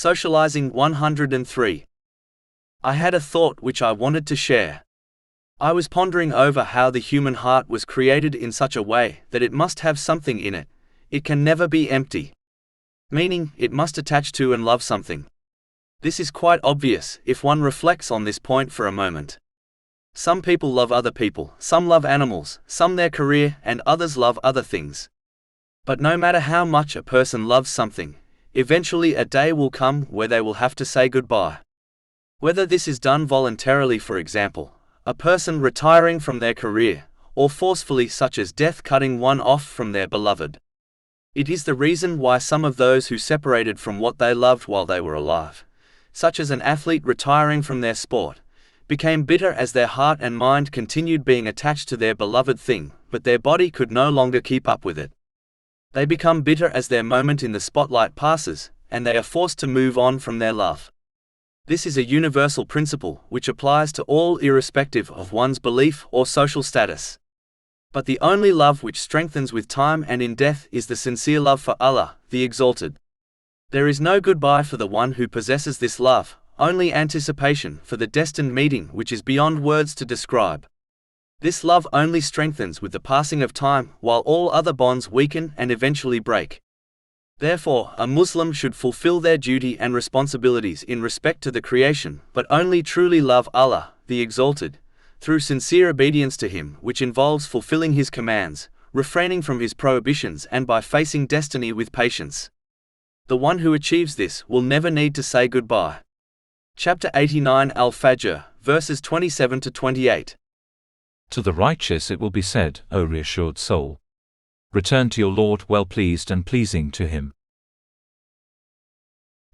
Socializing 103. I had a thought which I wanted to share. I was pondering over how the human heart was created in such a way that it must have something in it. It can never be empty. Meaning, it must attach to and love something. This is quite obvious if one reflects on this point for a moment. Some people love other people, some love animals, some their career, and others love other things. But no matter how much a person loves something, eventually a day will come where they will have to say goodbye. Whether this is done voluntarily, for example, a person retiring from their career, or forcefully, such as death cutting one off from their beloved. It is the reason why some of those who separated from what they loved while they were alive, such as an athlete retiring from their sport, became bitter as their heart and mind continued being attached to their beloved thing, but their body could no longer keep up with it. They become bitter as their moment in the spotlight passes, and they are forced to move on from their love. This is a universal principle which applies to all irrespective of one's belief or social status. But the only love which strengthens with time and in death is the sincere love for Allah, the Exalted. There is no goodbye for the one who possesses this love, only anticipation for the destined meeting which is beyond words to describe. This love only strengthens with the passing of time, while all other bonds weaken and eventually break. Therefore, a Muslim should fulfill their duty and responsibilities in respect to the creation, but only truly love Allah, the Exalted, through sincere obedience to Him, which involves fulfilling His commands, refraining from His prohibitions, and by facing destiny with patience. The one who achieves this will never need to say goodbye. Chapter 89 Al-Fajr, verses 27 to 28. To the righteous it will be said, O reassured soul, return to your Lord well pleased and pleasing to Him.